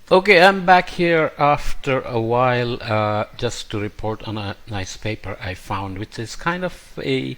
Okay, I'm back here after a while just to report on a nice paper I found, which is kind of a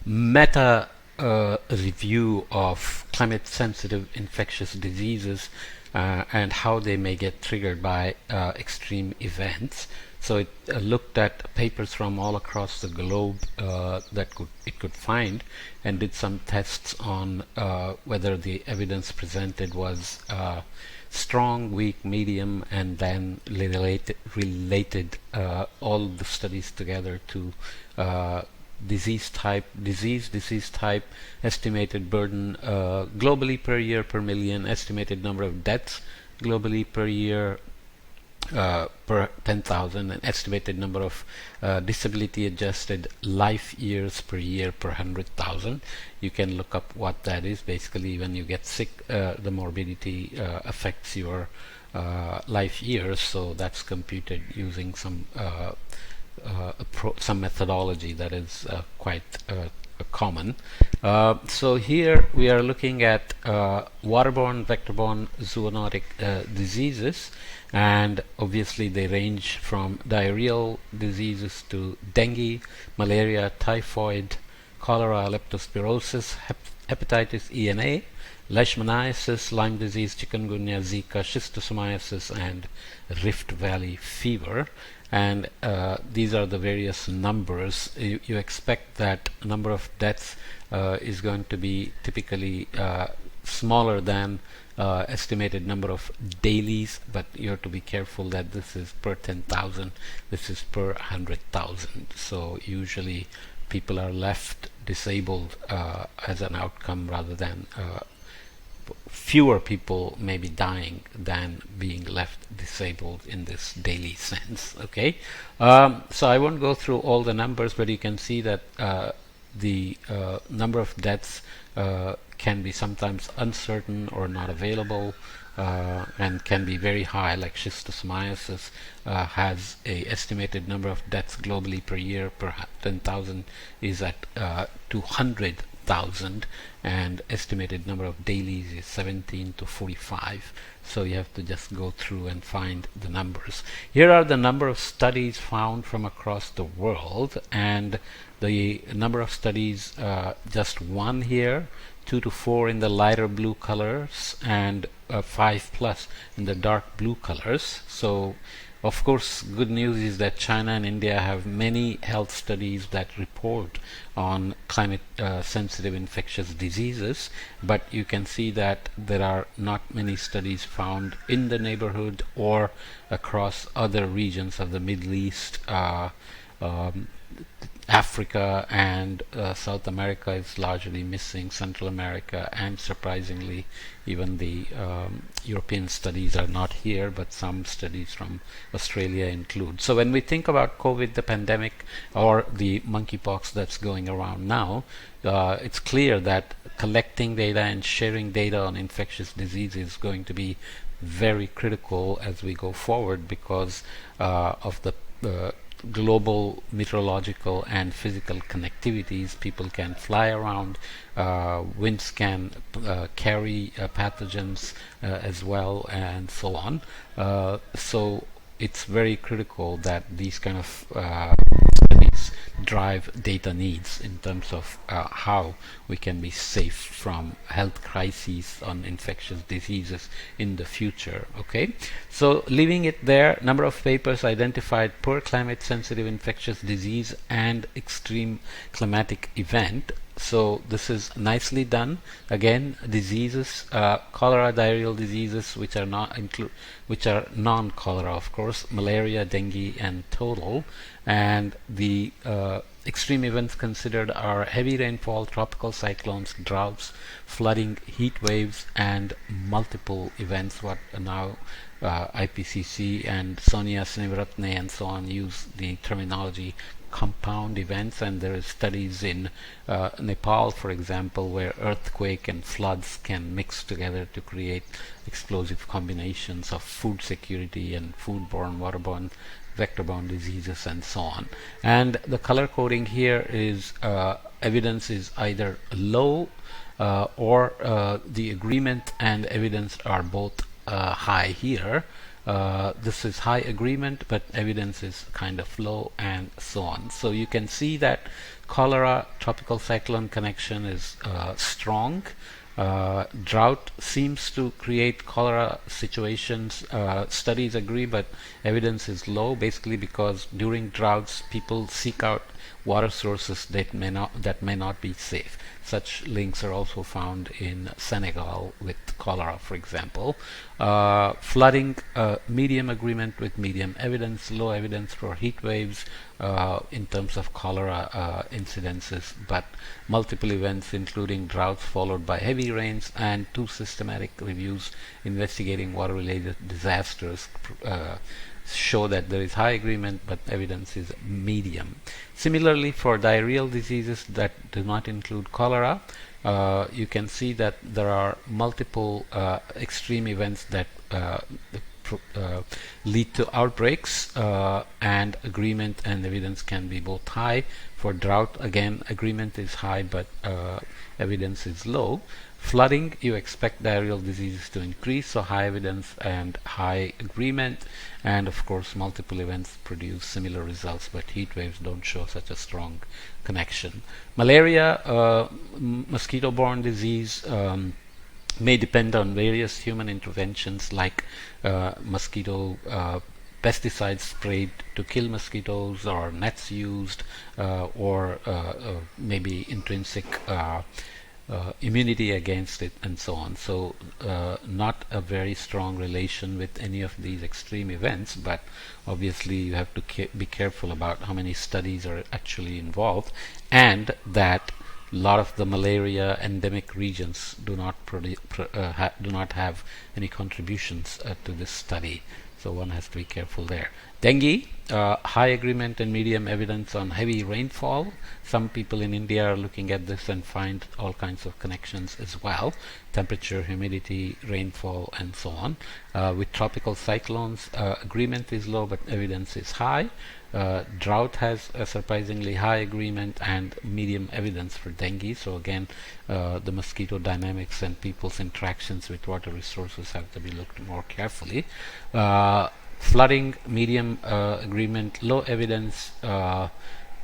meta review of climate sensitive infectious diseases and how they may get triggered by extreme events. So it looked at papers from all across the globe that it could find, and did some tests on whether the evidence presented was strong, weak, medium, and then related all the studies together to disease type, estimated burden globally per year per million, estimated number of deaths globally per year per 10,000, and estimated number of disability adjusted life years per year per 100,000. You can look up what that is. Basically, when you get sick, the morbidity affects your life years, so that's computed using some methodology that is quite common. So here we are looking at waterborne, vector-borne, zoonotic diseases, and obviously they range from diarrheal diseases to dengue, malaria, typhoid, cholera, leptospirosis, hepatitis E and A, leishmaniasis, Lyme disease, chikungunya, Zika, schistosomiasis, and Rift Valley fever. And these are the various numbers. You expect that number of deaths is going to be typically smaller than estimated number of dailies, but you have to be careful that this is per 10,000, this is per 100,000. So usually people are left disabled as an outcome, rather than fewer people may be dying than being left disabled in this daily sense. Okay, so I won't go through all the numbers, but you can see that the number of deaths can be sometimes uncertain or not available, and can be very high. Like schistosomiasis has a estimated number of deaths globally per year per 10,000 is at 200,000, and estimated number of dailies is 17 to 45. So you have to just go through and find the numbers. Here are the number of studies found from across the world, and the number of studies, just one here, 2 to 4 in the lighter blue colors, and 5 plus in the dark blue colors. So of course, good news is that China and India have many health studies that report on climate sensitive infectious diseases, but you can see that there are not many studies found in the neighborhood or across other regions of the Middle East. Africa and South America is largely missing, Central America, and surprisingly even the European studies are not here, but some studies from Australia include. So when we think about COVID, the pandemic, or the monkeypox that's going around now, it's clear that collecting data and sharing data on infectious disease is going to be very critical as we go forward, because of the global meteorological and physical connectivities. People can fly around, winds can carry pathogens as well, and so on. So it's very critical that these kind of studies drive data needs in terms of how we can be safe from health crises on infectious diseases in the future. Okay, so leaving it there, number of papers identified per climate sensitive infectious disease and extreme climatic event. So this is nicely done. Again, diseases, cholera, diarrheal diseases, which are non-cholera, of course, malaria, dengue, and total. And the extreme events considered are heavy rainfall, tropical cyclones, droughts, flooding, heat waves, and multiple events. What now IPCC and Sonia Snevaratne and so on use the terminology compound events, and there is studies in Nepal, for example, where earthquake and floods can mix together to create explosive combinations of food security and foodborne, waterborne, vector-borne diseases, and so on. And the color coding here is evidence is either low or the agreement and evidence are both high here. This is high agreement, but evidence is kind of low, and so on. So you can see that cholera tropical cyclone connection is strong. Drought seems to create cholera situations. Studies agree, but evidence is low, basically because during droughts people seek out water sources that may not be safe. Such links are also found in Senegal with cholera, for example. Flooding, medium agreement with medium evidence, low evidence for heat waves in terms of cholera incidences, but multiple events including droughts followed by heavy rains, and 2 systematic reviews investigating water-related disasters show that there is high agreement, but evidence is medium. Similarly, for diarrheal diseases that do not include cholera, you can see that there are multiple extreme events that lead to outbreaks, and agreement and evidence can be both high. For drought, again, agreement is high, but evidence is low. Flooding, you expect diarrheal diseases to increase, so high evidence and high agreement. And of course, multiple events produce similar results, but heat waves don't show such a strong connection. Malaria, mosquito-borne disease, may depend on various human interventions like mosquito pesticides sprayed to kill mosquitoes, or nets used, or maybe intrinsic immunity against it, and so on. So not a very strong relation with any of these extreme events, but obviously you have to be careful about how many studies are actually involved, and that a lot of the malaria endemic regions do not have any contributions to this study. So one has to be careful there. Dengue, high agreement and medium evidence on heavy rainfall. Some people in India are looking at this and find all kinds of connections as well. Temperature, humidity, rainfall, and so on. With tropical cyclones, agreement is low, but evidence is high. Drought has a surprisingly high agreement and medium evidence for dengue. So again, the mosquito dynamics and people's interactions with water resources have to be looked more carefully. Flooding, medium agreement, low evidence.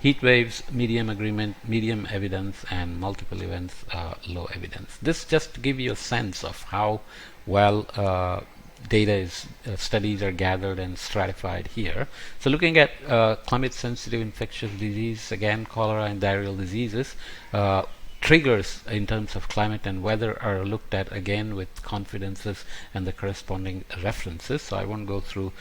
Heat waves, medium agreement, medium evidence, and multiple events, low evidence. This just to give you a sense of how well data is studies are gathered and stratified here. So looking at climate sensitive infectious disease, again cholera and diarrheal diseases, triggers in terms of climate and weather are looked at again with confidences and the corresponding references. So I won't go through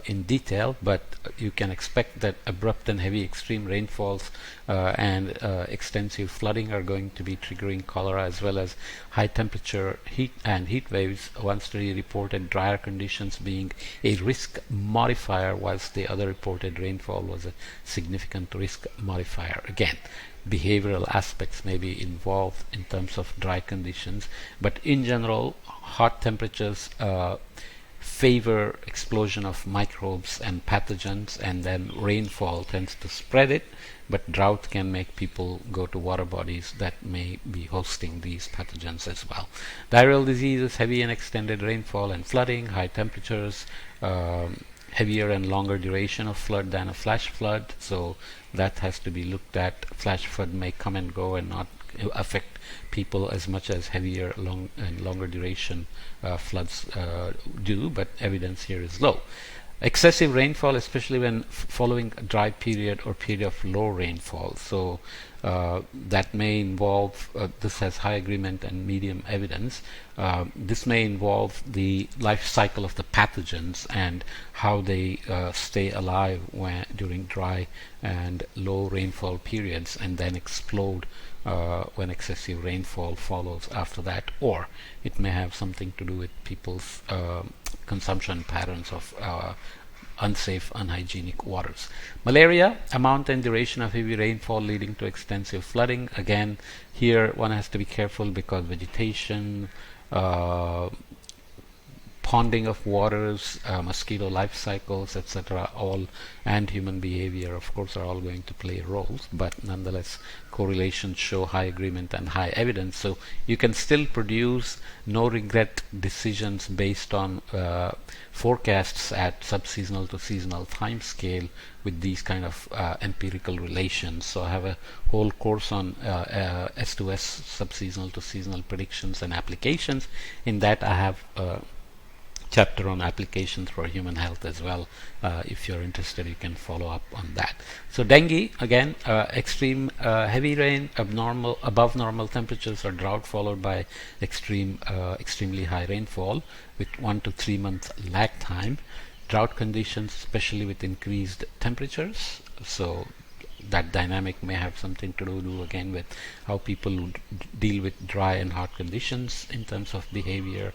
in detail, but you can expect that abrupt and heavy extreme rainfalls and extensive flooding are going to be triggering cholera, as well as high temperature heat waves. One study reported drier conditions being a risk modifier, whilst the other reported rainfall was a significant risk modifier. Again, behavioral aspects may be involved in terms of dry conditions, but in general, hot temperatures favor explosion of microbes and pathogens, and then rainfall tends to spread it, but drought can make people go to water bodies that may be hosting these pathogens as well. Diarrheal diseases, heavy and extended rainfall and flooding, high temperatures, heavier and longer duration of flood than a flash flood, so that has to be looked at. Flash flood may come and go and not affect people as much as heavier and longer duration floods do, but evidence here is low. Excessive rainfall, especially when following a dry period or period of low rainfall, so that may involve, this has high agreement and medium evidence. This may involve the life cycle of the pathogens and how they stay alive during dry and low rainfall periods, and then explode when excessive rainfall follows after that. Or it may have something to do with people's consumption patterns of unsafe, unhygienic waters. Malaria, amount and duration of heavy rainfall leading to extensive flooding. Again, here one has to be careful because vegetation, ponding of waters, mosquito life cycles, etc., all, and human behavior, of course, are all going to play roles, but nonetheless correlations show high agreement and high evidence. So you can still produce no regret decisions based on forecasts at subseasonal to seasonal time scale with these kind of empirical relations. So I have a whole course on S2S, subseasonal to seasonal predictions and applications. In that I have chapter on applications for human health as well. If you're interested, you can follow up on that. So dengue, again, extreme heavy rain, above normal temperatures, or drought followed by extremely high rainfall with 1 to 3 month lag time. Drought conditions, especially with increased temperatures. So that dynamic may have something to do again with how people would deal with dry and hot conditions in terms of behavior,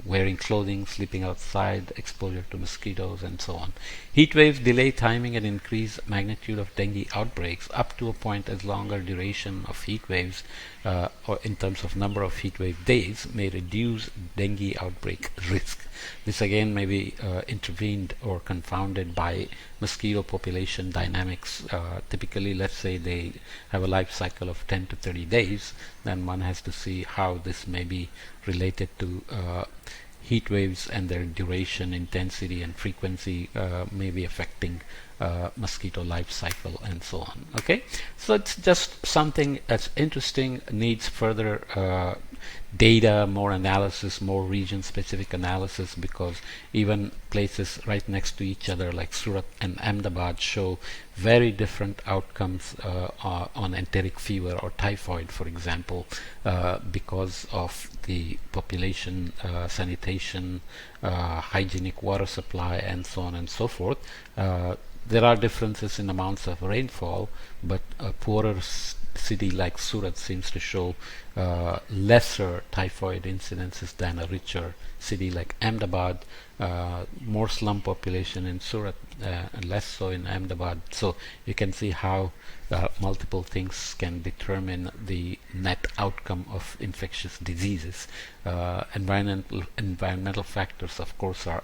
wearing clothing, sleeping outside, exposure to mosquitoes, and so on. Heat waves delay timing and increase magnitude of dengue outbreaks up to a point as longer duration of heat waves or in terms of number of heat wave days may reduce dengue outbreak risk. This again may be intervened or confounded by mosquito population dynamics. Typically, let's say they have a life cycle of 10 to 30 days, then one has to see how this may be related to heat waves and their duration, intensity, and frequency may be affecting mosquito life cycle and so on. Okay, so it's just something that's interesting, needs further data, more analysis, more region-specific analysis, because even places right next to each other like Surat and Ahmedabad show very different outcomes on enteric fever or typhoid, for example, because of the population, sanitation, hygienic water supply, and so on and so forth. There are differences in amounts of rainfall, but a poorer city like Surat seems to show lesser typhoid incidences than a richer city like Ahmedabad. More slum population in Surat and less so in Ahmedabad. So you can see how multiple things can determine the net outcome of infectious diseases. Environmental factors, of course, are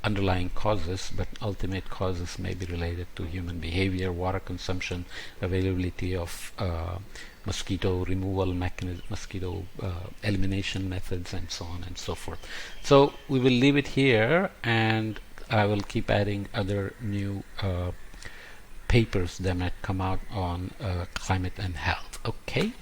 underlying causes, but ultimate causes may be related to human behavior, water consumption, availability of mosquito removal mechanism, mosquito elimination methods, and so on and so forth. So we will leave it here, and I will keep adding other new papers that might come out on climate and health. Okay.